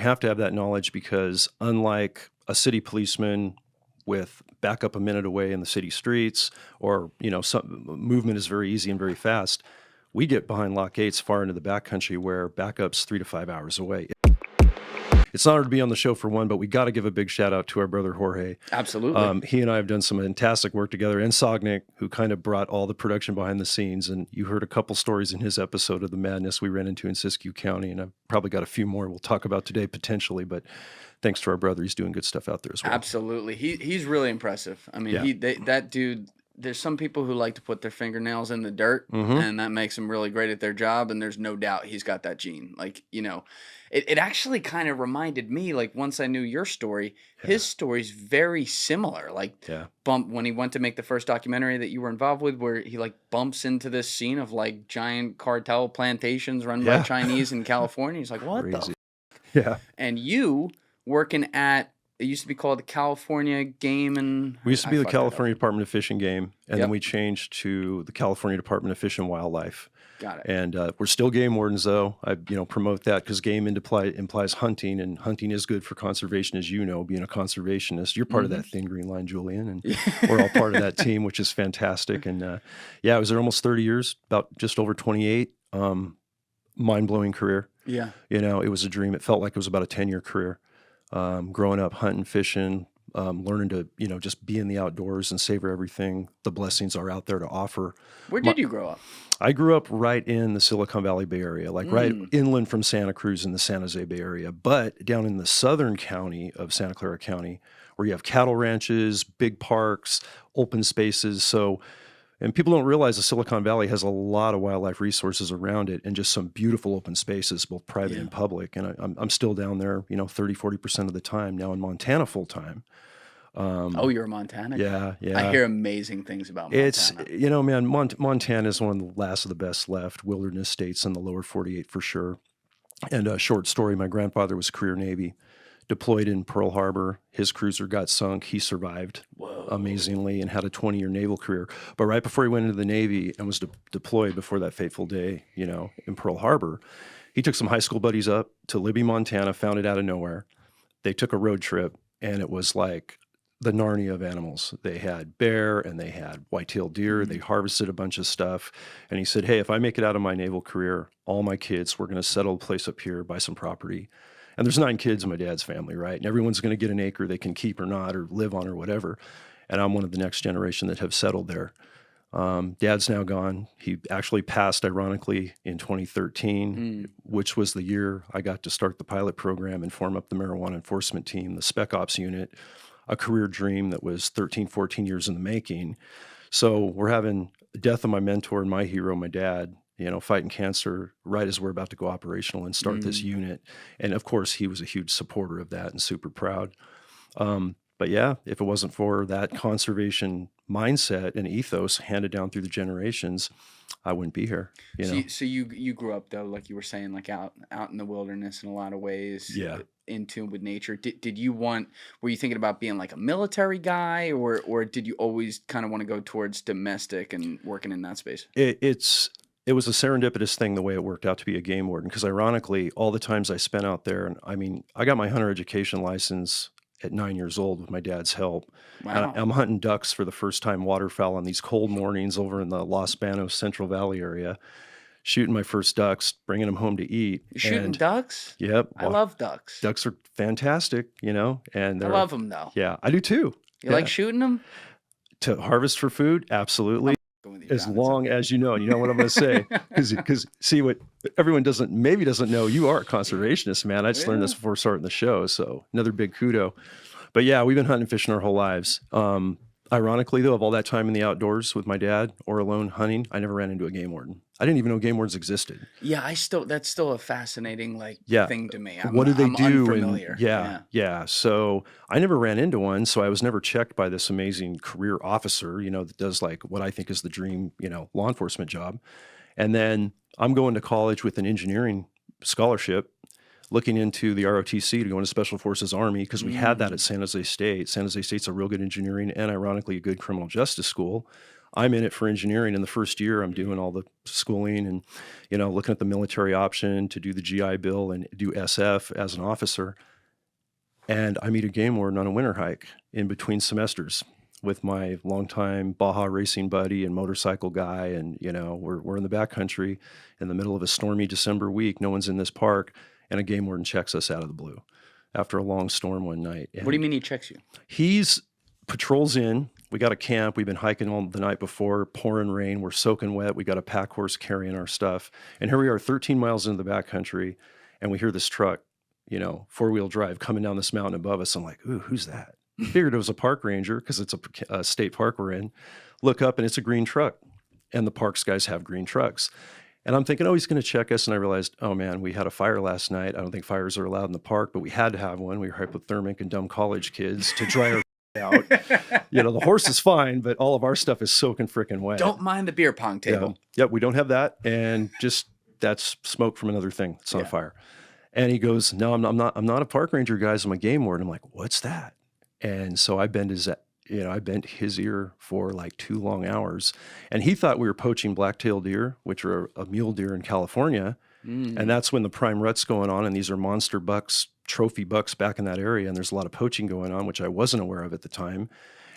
have to have that knowledge because unlike a city policeman with backup a minute away in the city streets, or some movement is very easy and very fast, we get behind lock gates far into the backcountry where backup's 3 to 5 hours away. It's an honor to be on the show for one, but we got to give a big shout out to our brother Jorge. Absolutely. He and I have done some fantastic work together, and Sognick, who kind of brought all the production behind the scenes. And you heard a couple stories in his episode of the madness we ran into in Siskiyou County, and I've probably got a few more we'll talk about today potentially. But thanks to our brother, he's doing good stuff out there as well. Absolutely. He's really impressive. I mean, that dude. There's some people who like to put their fingernails in the dirt, and that makes them really great at their job. And there's no doubt he's got that gene. Like, it actually kind of reminded me, like, once I knew your story, his story's very similar. Like, when he went to make the first documentary that you were involved with, where he, like, bumps into this scene of, like, giant cartel plantations run by Chinese in California. He's like, what Crazy. the And you working at, it used to be called the California Game and... We used to be the California Department of Fish and Game, and then we changed to the California Department of Fish and Wildlife. Got it. And we're still game wardens, though. I promote that because game implies hunting, and hunting is good for conservation, as you know, being a conservationist. You're part of that thin green line, Julian, and we're all part of that team, which is fantastic. And I was there almost 30 years, about just over 28. Mind-blowing career. Yeah. It was a dream. It felt like it was about a 10-year career. Growing up, hunting, fishing, learning to, just be in the outdoors and savor everything the blessings are out there to offer. Where did you grow up? I grew up right in the Silicon Valley Bay Area, like right inland from Santa Cruz in the San Jose Bay Area, but down in the southern county of Santa Clara County, where you have cattle ranches, big parks, open spaces. And people don't realize the Silicon Valley has a lot of wildlife resources around it and just some beautiful open spaces, both private and public. And I'm still down there, 30-40% of the time now in Montana full time. You're a Montana guy. Yeah. I hear amazing things about Montana. It's, man, Montana is one of the last of the best left wilderness states in the lower 48 for sure. And a short story, my grandfather was career Navy. Deployed in Pearl Harbor. His cruiser got sunk. He survived amazingly and had a 20-year naval career. But right before he went into the Navy and was deployed before that fateful day, in Pearl Harbor, he took some high school buddies up to Libby, Montana, found it out of nowhere. They took a road trip, and it was like the Narnia of animals. They had bear and they had white-tailed deer. They harvested a bunch of stuff. And he said, hey, if I make it out of my naval career, all my kids, we're going to settle a place up here, buy some property. And there's 9 kids in my dad's family, right? And everyone's going to get an acre they can keep or not, or live on or whatever. And I'm one of the next generation that have settled there. Dad's now gone. He actually passed, ironically, in 2013, which was the year I got to start the pilot program and form up the marijuana enforcement team, the Spec Ops unit, a career dream that was 13, 14 years in the making. So we're having the death of my mentor and my hero, my dad, fighting cancer right as we're about to go operational and start this unit. And of course, he was a huge supporter of that and super proud. But yeah, if it wasn't for that conservation mindset and ethos handed down through the generations, I wouldn't be here. So you grew up, though, like you were saying, like out in the wilderness in a lot of ways. Yeah. In tune with nature. Were you thinking about being like a military guy, or did you always kind of want to go towards domestic and working in that space? It was a serendipitous thing the way it worked out to be a game warden, because ironically, all the times I spent out there, and I got my hunter education license at 9 years old with my dad's help. Wow. I'm hunting ducks for the first time, waterfowl on these cold mornings over in the Los Banos Central Valley area, shooting my first ducks, bringing them home to eat. You're shooting ducks? Yep. I love ducks. Ducks are fantastic, and I love them, though. Yeah, I do too. You like shooting them? To harvest for food? Absolutely. As long as you know what I'm going to say, because see what everyone maybe doesn't know, you are a conservationist, man. I just learned this before starting the show, so another big kudo. But yeah, we've been hunting and fishing our whole lives. Ironically, though, of all that time in the outdoors with my dad or alone hunting, I never ran into a game warden. I didn't even know game wardens existed. Yeah, that's still a fascinating thing to me. What do they do? Unfamiliar. Yeah. So I never ran into one. So I was never checked by this amazing career officer, that does like what I think is the dream, law enforcement job. And then I'm going to college with an engineering scholarship, looking into the ROTC to go into Special Forces Army, because we had that at San Jose State. San Jose State's a real good engineering and ironically a good criminal justice school. I'm in it for engineering. In the first year, I'm doing all the schooling and, looking at the military option to do the GI Bill and do SF as an officer. And I meet a game warden on a winter hike in between semesters with my longtime Baja racing buddy and motorcycle guy. And, we're in the backcountry in the middle of a stormy December week. No one's in this park. And a game warden checks us out of the blue after a long storm one night. And what do you mean he checks you? He's patrols in. We got a camp. We've been hiking all the night before, pouring rain. We're soaking wet. We got a pack horse carrying our stuff. And here we are 13 miles into the backcountry, and we hear this truck, four-wheel drive coming down this mountain above us. I'm like, ooh, who's that? Figured it was a park ranger because it's a state park we're in. Look up, and it's a green truck. And the parks guys have green trucks. And I'm thinking, oh, he's going to check us. And I realized, oh, man, we had a fire last night. I don't think fires are allowed in the park, but we had to have one. We were hypothermic and dumb college kids to dry our out. The horse is fine, but all of our stuff is soaking freaking wet. Don't mind the beer pong table. Yep, we don't have that. And just that's smoke from another thing. It's on fire. And he goes, no, I'm not a park ranger, guys. I'm a game warden. I'm like, what's that? And so I bent his ear for like 2 long hours. And he thought we were poaching black-tailed deer, which are a mule deer in California. And that's when the prime rut's going on. And these are monster bucks, trophy bucks back in that area. And there's a lot of poaching going on, which I wasn't aware of at the time.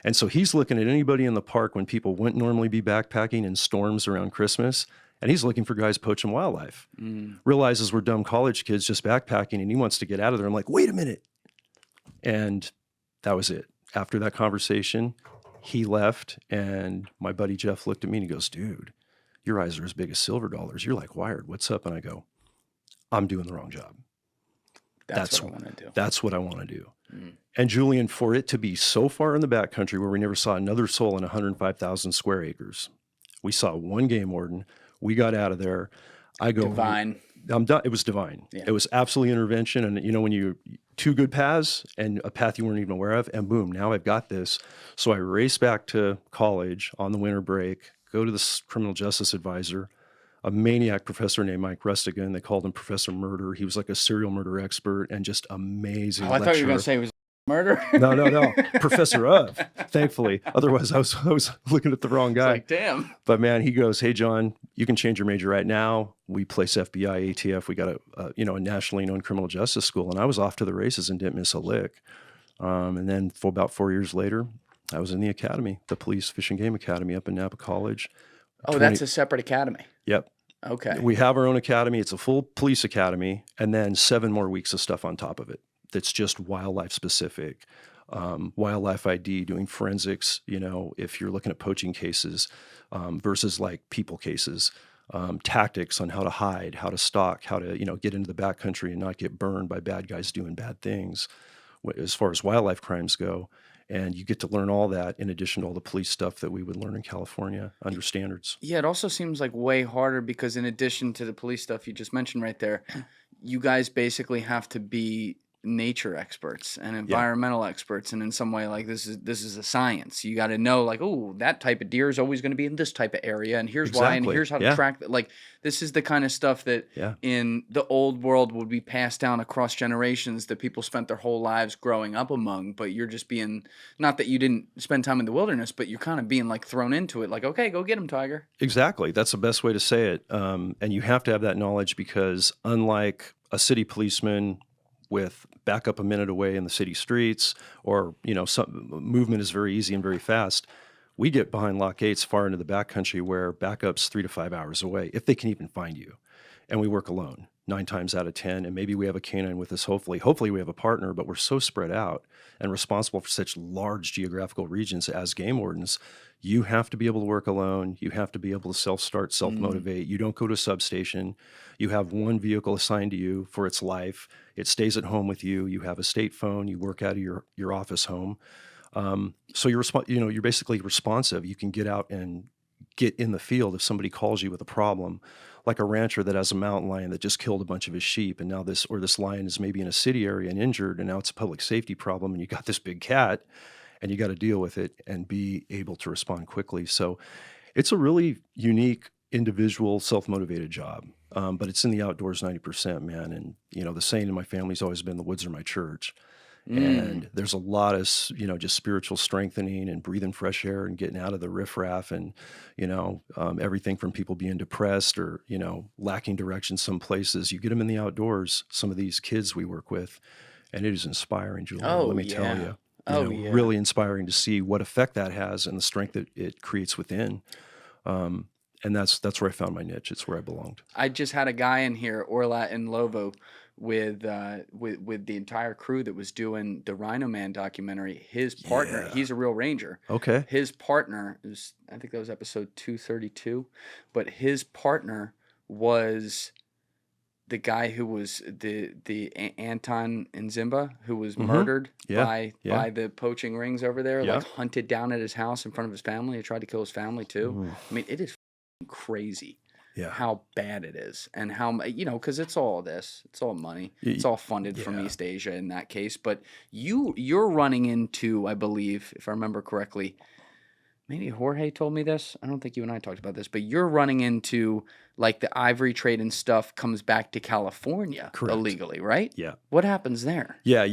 And so he's looking at anybody in the park when people wouldn't normally be backpacking in storms around Christmas. And he's looking for guys poaching wildlife. Realizes we're dumb college kids just backpacking, and he wants to get out of there. I'm like, wait a minute. And that was it. After that conversation, he left, and my buddy Jeff looked at me and he goes, dude, your eyes are as big as silver dollars. You're like wired. What's up? And I go, I'm doing the wrong job. That's what I want to do. That's what I want to do. And Julian, for it to be so far in the backcountry where we never saw another soul in 105,000 square acres, we saw one game warden. We got out of there. I go, divine. I'm done. It was divine. Yeah. It was absolutely intervention. And when you 2 good paths and a path you weren't even aware of, and boom, now I've got this. So I race back to college on the winter break, go to this criminal justice advisor, a maniac professor named Mike Rustigan. They called him Professor Murder. He was like a serial murder expert and just amazing. I thought you were going to say he was murder. No. Professor of, thankfully. Otherwise, I was looking at the wrong guy. It's like, damn. But man, he goes, hey, John, you can change your major right now. We place FBI, ATF. We got a nationally known criminal justice school. And I was off to the races and didn't miss a lick. And then for about 4 years later, I was in the academy, the Police Fish and Game Academy up in Napa College. Oh, that's a separate academy. Yep. Okay. We have our own academy. It's a full police academy, and then 7 more weeks of stuff on top of it. That's just wildlife specific, wildlife ID, doing forensics, if you're looking at poaching cases versus like people cases, tactics on how to hide, how to stalk, how to, get into the backcountry and not get burned by bad guys doing bad things as far as wildlife crimes go. And you get to learn all that in addition to all the police stuff that we would learn in California under standards. Yeah, it also seems like way harder because in addition to the police stuff you just mentioned right there, you guys basically have to be nature experts and environmental experts, and in some way, like this is a science. You got to know, like, oh, that type of deer is always going to be in this type of area, and here's why, and here's how to track that. Like, this is the kind of stuff that in the old world would be passed down across generations that people spent their whole lives growing up among. But you're just being, not that you didn't spend time in the wilderness, but you're kind of being like thrown into it. Like, okay, go get him, tiger. Exactly. That's the best way to say it. And you have to have that knowledge because unlike a city policeman with backup a minute away in the city streets, or some movement is very easy and very fast. We get behind lock gates far into the backcountry where backup's 3 to 5 hours away, if they can even find you. And we work alone 9 times out of 10, and maybe we have a canine with us. Hopefully we have a partner, but we're so spread out and responsible for such large geographical regions as game wardens. You have to be able to work alone. You have to be able to self-start, self-motivate. You don't go to a substation. You have one vehicle assigned to you for its life. It stays at home with you. You have a state phone. You work out of your office home. So you're basically responsive. You can get out and get in the field if somebody calls you with a problem, like a rancher that has a mountain lion that just killed a bunch of his sheep, and now this lion is maybe in a city area and injured, and now it's a public safety problem, and you got this big cat, and you got to deal with it and be able to respond quickly. So it's a really unique, individual, self-motivated job, but it's in the outdoors 90%, man. And the saying in my family's always been, the woods are my church. And there's a lot of, just spiritual strengthening and breathing fresh air and getting out of the riffraff and, everything from people being depressed or, lacking direction some places. You get them in the outdoors, some of these kids we work with, and it is inspiring, Julian. Oh, Let me yeah. tell you. Oh, yeah. Really inspiring to see what effect that has and the strength that it creates within. And that's where I found my niche. It's where I belonged. I just had a guy in here, Orla and Lovo, with the entire crew that was doing the Rhino Man documentary. His partner, he's a real ranger. Okay. His partner is, I think that was episode 232, but his partner was the guy who was the Anton Nzimba, who was murdered by the poaching rings over there, like hunted down at his house in front of his family. He tried to kill his family too. I mean, it is crazy how bad it is, and how, because it's all this, it's all money, it's all funded from East Asia in that case. But you're running into, I believe, if I remember correctly, maybe Jorge told me this, I don't think you and I talked about this, but you're running into, like, the ivory trade and stuff comes back to California illegally, right? Yeah. What happens there? Yeah,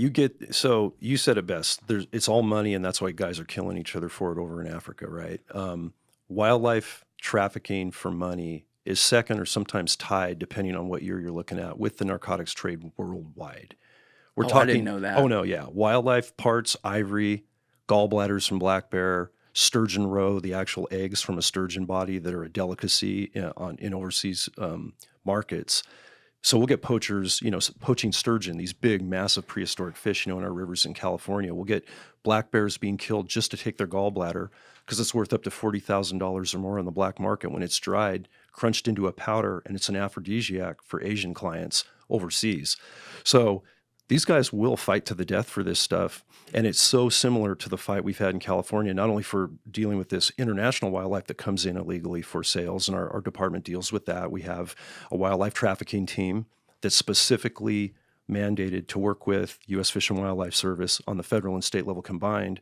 so you said it best. It's all money, and that's why guys are killing each other for it over in Africa, right? Wildlife trafficking for money is second or sometimes tied, depending on what year you're looking at, with the narcotics trade worldwide. We're talking, I didn't know that. Oh, no, yeah. Wildlife parts, ivory, gallbladders from black bear, sturgeon roe, the actual eggs from a sturgeon body that are a delicacy in overseas markets. So we'll get poachers, poaching sturgeon, these big, massive prehistoric fish, in our rivers in California. We'll get black bears being killed just to take their gallbladder because it's worth up to $40,000 or more on the black market when it's dried, crunched into a powder, and it's an aphrodisiac for Asian clients overseas. So these guys will fight to the death for this stuff. And it's so similar to the fight we've had in California, not only for dealing with this international wildlife that comes in illegally for sales, and our department deals with that. We have a wildlife trafficking team that's specifically mandated to work with U.S. Fish and Wildlife Service on the federal and state level combined,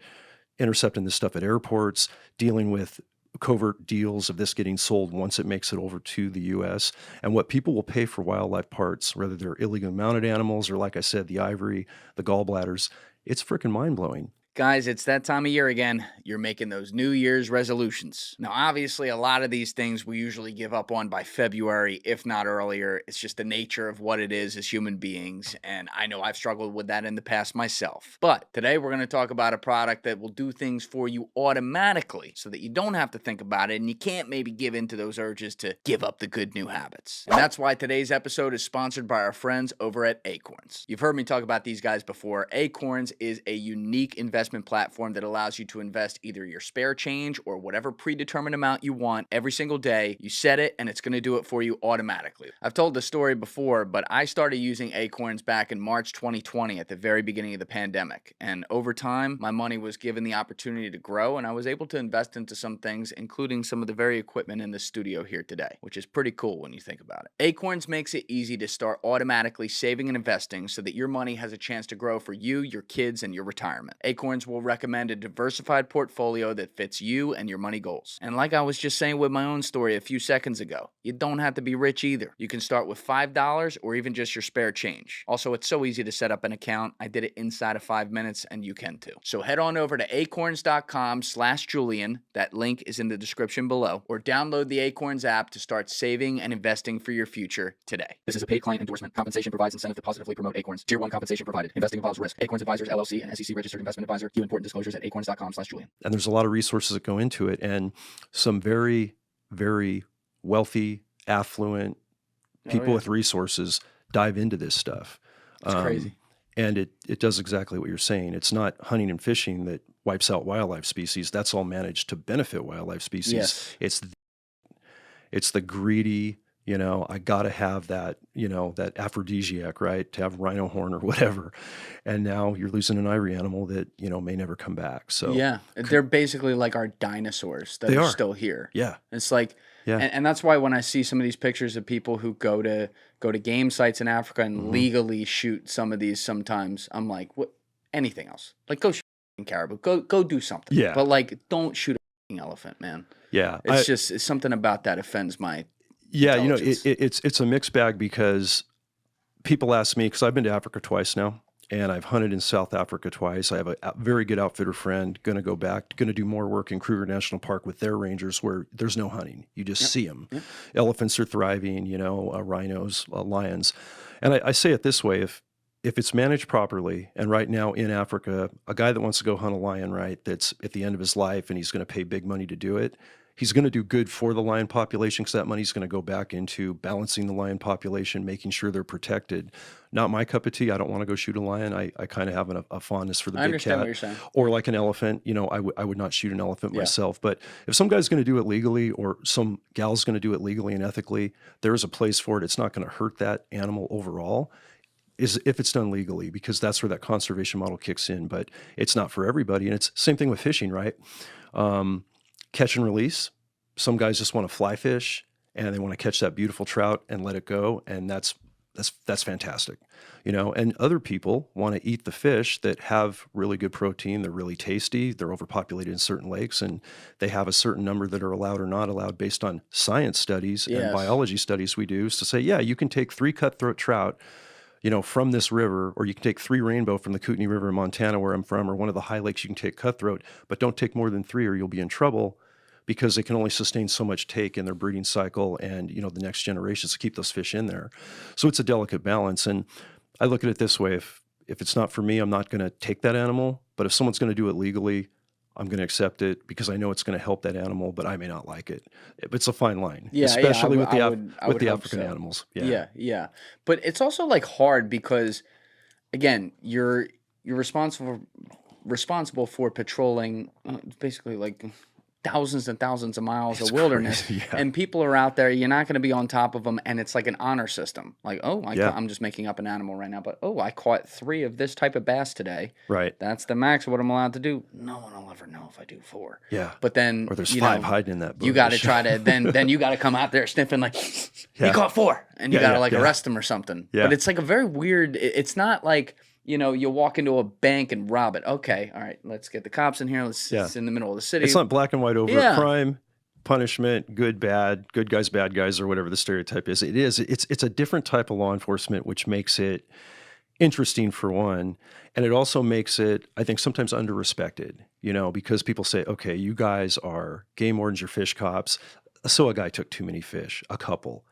intercepting this stuff at airports, dealing with covert deals of this getting sold once it makes it over to the U.S. And what people will pay for wildlife parts, whether they're illegally mounted animals or, like I said, the ivory, the gallbladders, it's freaking mind-blowing. Guys, it's that time of year again. You're making those New Year's resolutions. Now, obviously, a lot of these things we usually give up on by February, if not earlier. It's just the nature of what it is as human beings, and I know I've struggled with that in the past myself. But today we're going to talk about a product that will do things for you automatically so that you don't have to think about it, and you can't maybe give in to those urges to give up the good new habits. And that's why today's episode is sponsored by our friends over at Acorns. You've heard me talk about these guys before. Acorns is a unique investment platform that allows you to invest either your spare change or whatever predetermined amount you want every single day. You set it and it's going to do it for you automatically. I've told the story before, but I started using Acorns back in March 2020 at the very beginning of the pandemic. And over time, my money was given the opportunity to grow, and I was able to invest into some things, including some of the very equipment in the studio here today, which is pretty cool when you think about it. Acorns makes it easy to start automatically saving and investing so that your money has a chance to grow for you, your kids, and your retirement. Acorns will recommend a diversified portfolio that fits you and your money goals. And like I was just saying with my own story a few seconds ago, you don't have to be rich either. You can start with $5 or even just your spare change. Also, it's so easy to set up an account. I did it inside of 5 minutes, and you can too. So head on over to acorns.com/Julian. That link is in the description below, or download the Acorns app to start saving and investing for your future today. This is a paid client endorsement. Compensation provides incentive to positively promote Acorns. Tier 1 compensation provided. Investing involves risk. Acorns Advisors LLC, an SEC registered investment advisor. View important disclosures at acorns.com/Julian. And there's a lot of resources that go into it, and some very, very wealthy, affluent people with resources dive into this stuff. It's crazy. And it does exactly what you're saying. It's not hunting and fishing that wipes out wildlife species. That's all managed to benefit wildlife species. Yes. It's the greedy, I got to have that, that aphrodisiac, right? To have rhino horn or whatever. And now you're losing an ivory animal that, may never come back. So yeah, they're basically like our dinosaurs that are still here. Yeah. It's like, and that's why when I see some of these pictures of people who go to game sites in Africa and legally shoot some of these sometimes, I'm like, what? Anything else? Like, go shoot a caribou. Go do something. Yeah. But like, don't shoot a elephant, man. Yeah. It's something about that offends my it's a mixed bag, because people ask me, because I've been to Africa twice now, and I've hunted in South Africa twice. I have a very good outfitter friend, going to go back, going to do more work in Kruger National Park with their rangers where there's no hunting. You just see them. Yep. Elephants are thriving, rhinos, lions. And I say it this way, if it's managed properly, and right now in Africa, a guy that wants to go hunt a lion, right, that's at the end of his life and he's going to pay big money to do it, he's going to do good for the lion population because that money's going to go back into balancing the lion population, making sure they're protected. Not my cup of tea. I don't want to go shoot a lion. I kind of have a fondness for the big cat. What you're saying. Or like an elephant. I would not shoot an elephant myself. But if some guy's going to do it legally or some gal's going to do it legally and ethically, there is a place for it. It's not going to hurt that animal overall. Is if it's done legally, because that's where that conservation model kicks in. But it's not for everybody. And it's same thing with fishing, right? Catch and release. Some guys just want to fly fish and they want to catch that beautiful trout and let it go. And that's fantastic, and other people want to eat the fish that have really good protein. They're really tasty. They're overpopulated in certain lakes and they have a certain number that are allowed or not allowed based on science studies and biology studies we do to say, yeah, you can take 3 cutthroat trout, from this river, or you can take 3 rainbow from the Kootenai River in Montana, where I'm from, or one of the high lakes you can take cutthroat, but don't take more than 3 or you'll be in trouble because they can only sustain so much take in their breeding cycle and, the next generations to keep those fish in there. So it's a delicate balance. And I look at it this way, if it's not for me, I'm not going to take that animal, but if someone's going to do it legally, I'm going to accept it because I know it's going to help that animal, but I may not like it. It's a fine line, especially with the African animals. Yeah. But it's also like hard because, again, you're responsible for patrolling basically like thousands and thousands of miles of wilderness, crazy, and people are out there. You're not going to be on top of them, and it's like an honor system. Like, I'm just making up an animal right now, but I caught 3 of this type of bass today. Right, that's the max of what I'm allowed to do. No one will ever know if I do 4. Yeah, but then or there's 5 hiding in that bush. You got to try to then you got to come out there sniffing like he caught 4, and you got to arrest him or something. Yeah. But it's like a very weird. It's not like. You walk into a bank and rob it. Okay, all right, let's get the cops in here. It's in the middle of the city. It's not black and white over crime, punishment, good, bad, good guys, bad guys, or whatever the stereotype is. It is. It's a different type of law enforcement, which makes it interesting for one, and it also makes it, I think, sometimes under-respected, because people say, okay, you guys are game wardens, you're fish cops, so a guy took too many fish, a couple.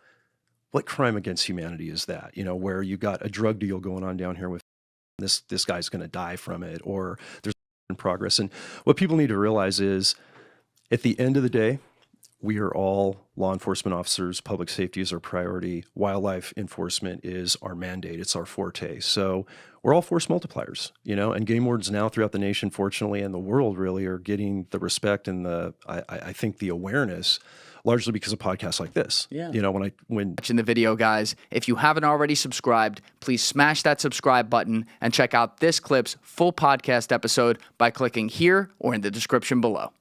What crime against humanity is that, where you got a drug deal going on down here with this guy's going to die from it, or there's in progress. And what people need to realize is at the end of the day, we are all law enforcement officers. Public safety is our priority. Wildlife enforcement is our mandate. It's our forte. So we're all force multipliers, and game wardens now throughout the nation, fortunately, and the world really are getting the respect and I think the awareness, largely because of podcasts like this. Yeah. When watching the video, guys, if you haven't already subscribed, please smash that subscribe button and check out this clip's full podcast episode by clicking here or in the description below.